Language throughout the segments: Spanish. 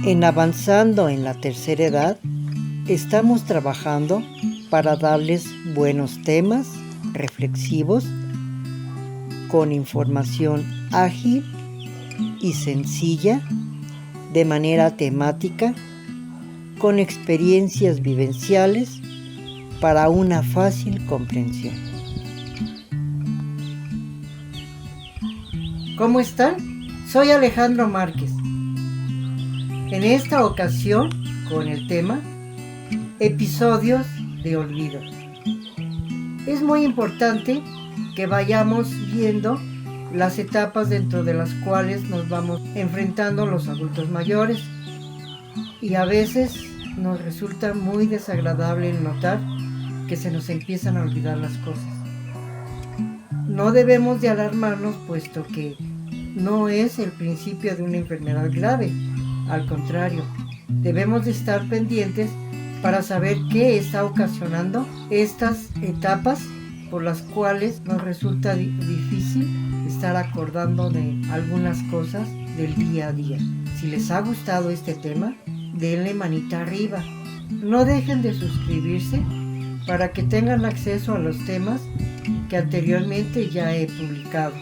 En Avanzando en la Tercera Edad, estamos trabajando para darles buenos temas reflexivos con información ágil y sencilla, de manera temática, con experiencias vivenciales para una fácil comprensión. ¿Cómo están? Soy Alejandro Márquez. En esta ocasión, con el tema Episodios de Olvido. Es muy importante que vayamos viendo las etapas dentro de las cuales nos vamos enfrentando los adultos mayores, y a veces nos resulta muy desagradable notar que se nos empiezan a olvidar las cosas. No debemos de alarmarnos, puesto que no es el principio de una enfermedad grave. Al contrario, debemos de estar pendientes para saber qué está ocasionando estas etapas por las cuales nos resulta difícil estar acordando de algunas cosas del día a día. Si les ha gustado este tema, denle manita arriba. No dejen de suscribirse para que tengan acceso a los temas que anteriormente ya he publicado.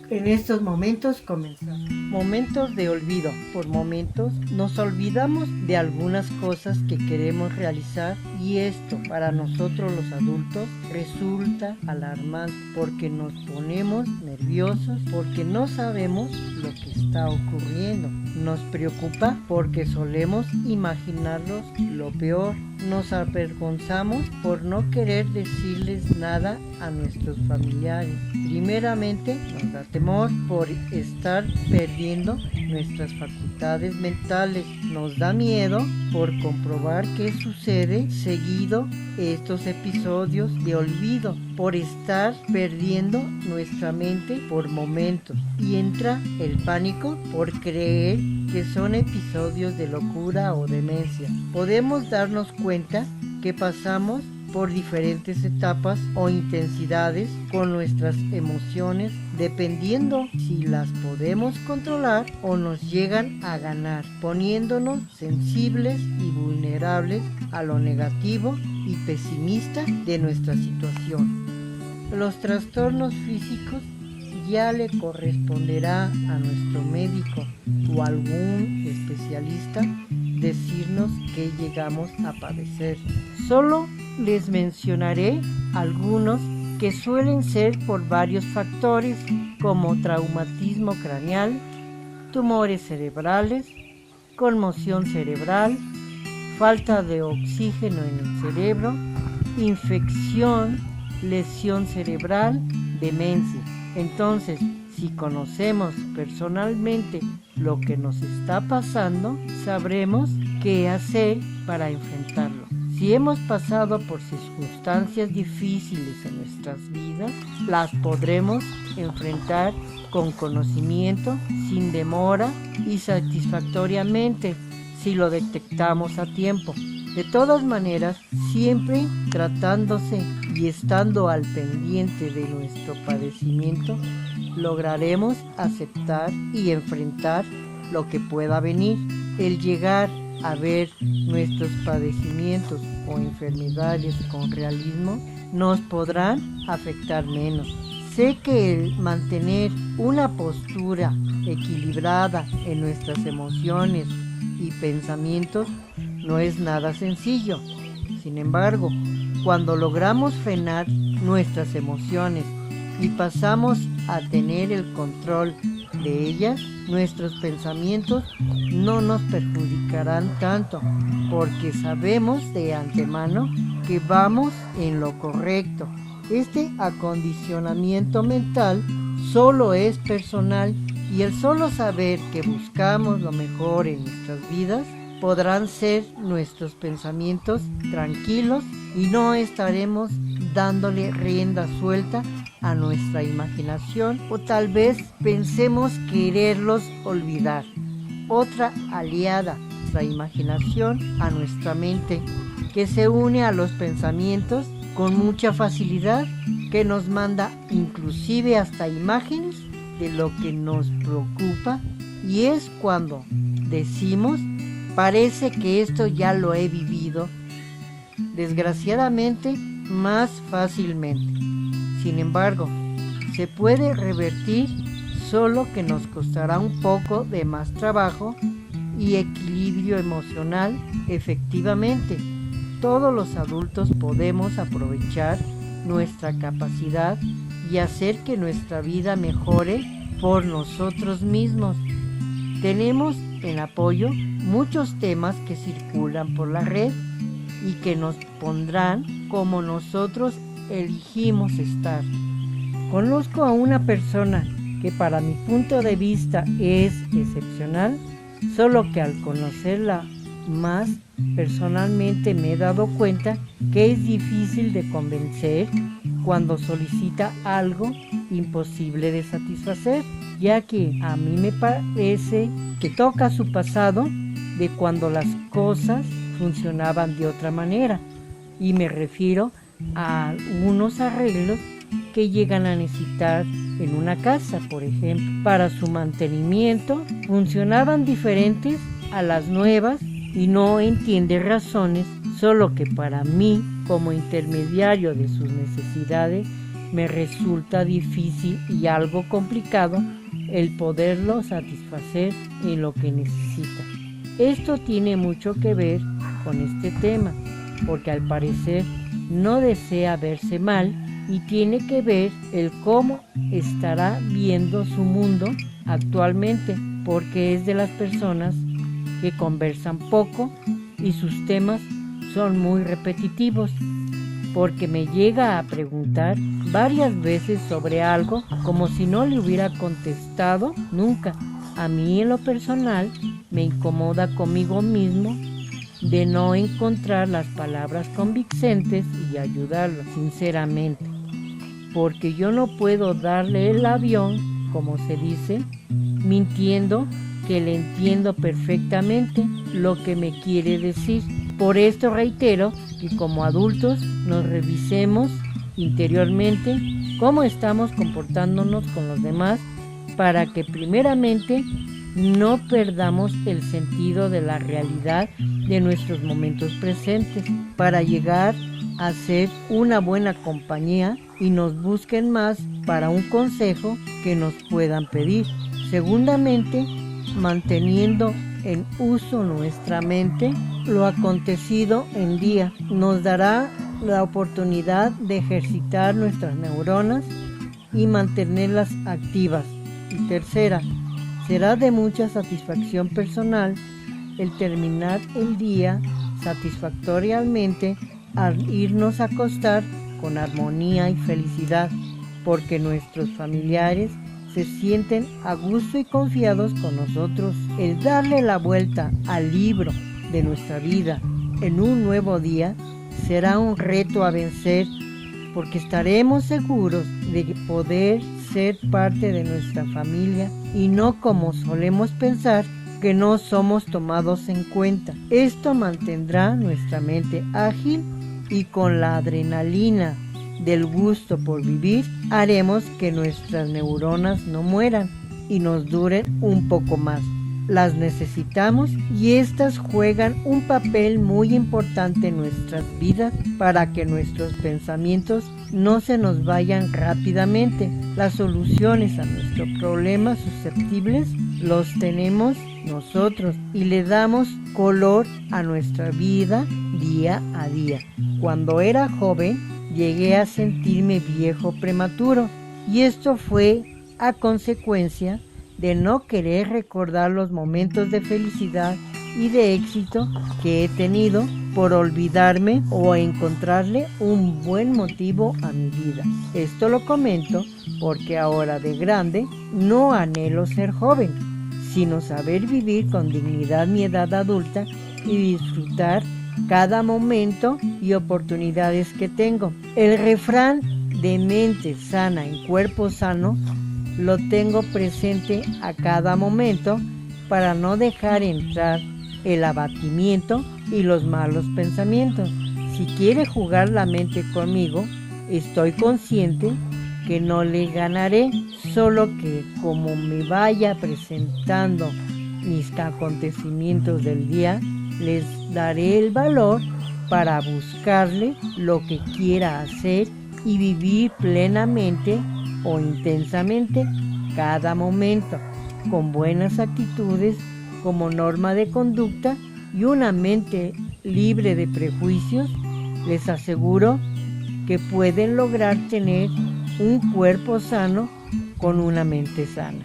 En estos momentos comenzamos. Momentos de olvido. Por momentos nos olvidamos de algunas cosas que queremos realizar, y esto para nosotros los adultos resulta alarmante porque nos ponemos nerviosos porque no sabemos lo que está ocurriendo. Nos preocupa porque solemos imaginarnos lo peor. Nos avergonzamos por no querer decirles nada a nuestros familiares. Primeramente, nos da temor por estar perdiendo nuestras facultades mentales. Nos da miedo por comprobar qué sucede seguido estos episodios de olvido, por estar perdiendo nuestra mente por momentos. Y entra el pánico por creer que son episodios de locura o demencia. Podemos darnos cuenta que pasamos por diferentes etapas o intensidades con nuestras emociones, dependiendo si las podemos controlar o nos llegan a ganar, poniéndonos sensibles y vulnerables a lo negativo y pesimista de nuestra situación. Los trastornos físicos ya le corresponderá a nuestro médico o algún especialista decirnos qué llegamos a padecer. Solo les mencionaré algunos que suelen ser por varios factores, como traumatismo craneal, tumores cerebrales, conmoción cerebral, falta de oxígeno en el cerebro, infección, lesión cerebral, demencia. Entonces, si conocemos personalmente lo que nos está pasando, sabremos qué hacer para enfrentarlo. Si hemos pasado por circunstancias difíciles en nuestras vidas, las podremos enfrentar con conocimiento, sin demora y satisfactoriamente, si lo detectamos a tiempo. De todas maneras, siempre tratándose y estando al pendiente de nuestro padecimiento, lograremos aceptar y enfrentar lo que pueda venir. El llegar a ver nuestros padecimientos o enfermedades con realismo nos podrán afectar menos. Sé que el mantener una postura equilibrada en nuestras emociones y pensamientos no es nada sencillo. Sin embargo, cuando logramos frenar nuestras emociones y pasamos a tener el control de ellas, nuestros pensamientos no nos perjudicarán tanto, porque sabemos de antemano que vamos en lo correcto. Este acondicionamiento mental solo es personal, y el solo saber que buscamos lo mejor en nuestras vidas podrán ser nuestros pensamientos tranquilos, y no estaremos dándole rienda suelta a nuestra imaginación, o tal vez pensemos quererlos olvidar. Otra aliada, nuestra imaginación, a nuestra mente, que se une a los pensamientos con mucha facilidad, que nos manda inclusive hasta imágenes de lo que nos preocupa, y es cuando decimos, parece que esto ya lo he vivido, desgraciadamente, más fácilmente. Sin embargo, se puede revertir, solo que nos costará un poco de más trabajo y equilibrio emocional. Efectivamente, todos los adultos podemos aprovechar nuestra capacidad y hacer que nuestra vida mejore por nosotros mismos. Tenemos en apoyo muchos temas que circulan por la red y que nos pondrán como nosotros elegimos estar. Conozco a una persona que para mi punto de vista es excepcional, solo que al conocerla más personalmente me he dado cuenta que es difícil de convencer cuando solicita algo imposible de satisfacer, ya que a mí me parece que toca su pasado de cuando las cosas funcionaban de otra manera, y me refiero a algunos arreglos que llegan a necesitar en una casa, por ejemplo. Para su mantenimiento funcionaban diferentes a las nuevas y no entiende razones, solo que para mí, como intermediario de sus necesidades, me resulta difícil y algo complicado el poderlo satisfacer en lo que necesita. Esto tiene mucho que ver con este tema, porque al parecer no desea verse mal y tiene que ver el cómo estará viendo su mundo actualmente, porque es de las personas que conversan poco y sus temas son muy repetitivos, porque me llega a preguntar varias veces sobre algo como si no le hubiera contestado nunca. A mí en lo personal me incomoda conmigo mismo de no encontrar las palabras convincentes y ayudarlo sinceramente, porque yo no puedo darle el avión, como se dice, mintiendo que le entiendo perfectamente lo que me quiere decir. Por esto reitero que como adultos nos revisemos interiormente cómo estamos comportándonos con los demás, para que primeramente no perdamos el sentido de la realidad de nuestros momentos presentes, para llegar a ser una buena compañía y nos busquen más para un consejo que nos puedan pedir. Segundamente, manteniendo en uso nuestra mente, lo acontecido en día nos dará la oportunidad de ejercitar nuestras neuronas y mantenerlas activas. Y tercera, será de mucha satisfacción personal el terminar el día satisfactoriamente al irnos a acostar con armonía y felicidad, porque nuestros familiares se sienten a gusto y confiados con nosotros. El darle la vuelta al libro de nuestra vida en un nuevo día será un reto a vencer, porque estaremos seguros de poder ser parte de nuestra familia y no como solemos pensar, que no somos tomados en cuenta. Esto mantendrá nuestra mente ágil y con la adrenalina del gusto por vivir haremos que nuestras neuronas no mueran y nos duren un poco más. Las necesitamos y estas juegan un papel muy importante en nuestras vidas para que nuestros pensamientos no se nos vayan rápidamente. Las soluciones a nuestros problemas susceptibles los tenemos nosotros y le damos color a nuestra vida día a día. Cuando era joven llegué a sentirme viejo prematuro, y esto fue a consecuencia de no querer recordar los momentos de felicidad y de éxito que he tenido por olvidarme o encontrarle un buen motivo a mi vida. Esto lo comento porque ahora de grande no anhelo ser joven, sino saber vivir con dignidad mi edad adulta y disfrutar cada momento y oportunidades que tengo. El refrán de mente sana en cuerpo sano lo tengo presente a cada momento para no dejar entrar el abatimiento y los malos pensamientos. Si quiere jugar la mente conmigo, estoy consciente que no le ganaré, solo que como me vaya presentando mis acontecimientos del día, les daré el valor para buscarle lo que quiera hacer y vivir plenamente o intensamente cada momento, con buenas actitudes como norma de conducta y una mente libre de prejuicios. Les aseguro que pueden lograr tener un cuerpo sano con una mente sana.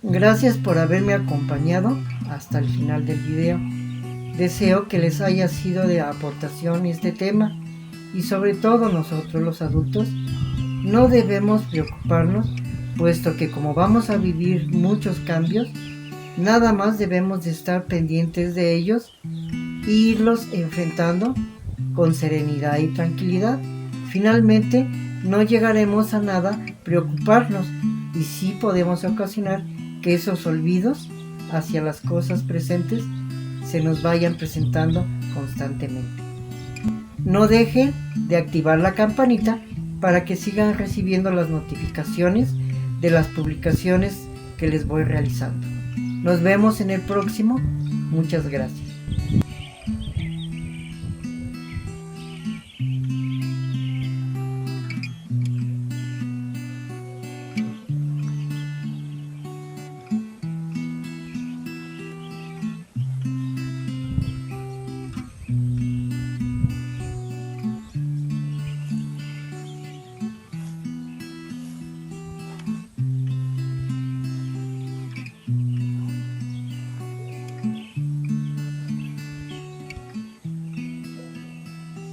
Gracias por haberme acompañado hasta el final del video. Deseo que les haya sido de aportación este tema y sobre todo nosotros los adultos no debemos preocuparnos, puesto que como vamos a vivir muchos cambios, nada más debemos de estar pendientes de ellos e irlos enfrentando con serenidad y tranquilidad. Finalmente, no llegaremos a nada preocuparnos y sí podemos ocasionar que esos olvidos hacia las cosas presentes se nos vayan presentando constantemente. No dejen de activar la campanita para que sigan recibiendo las notificaciones de las publicaciones que les voy realizando. Nos vemos en el próximo. Muchas gracias.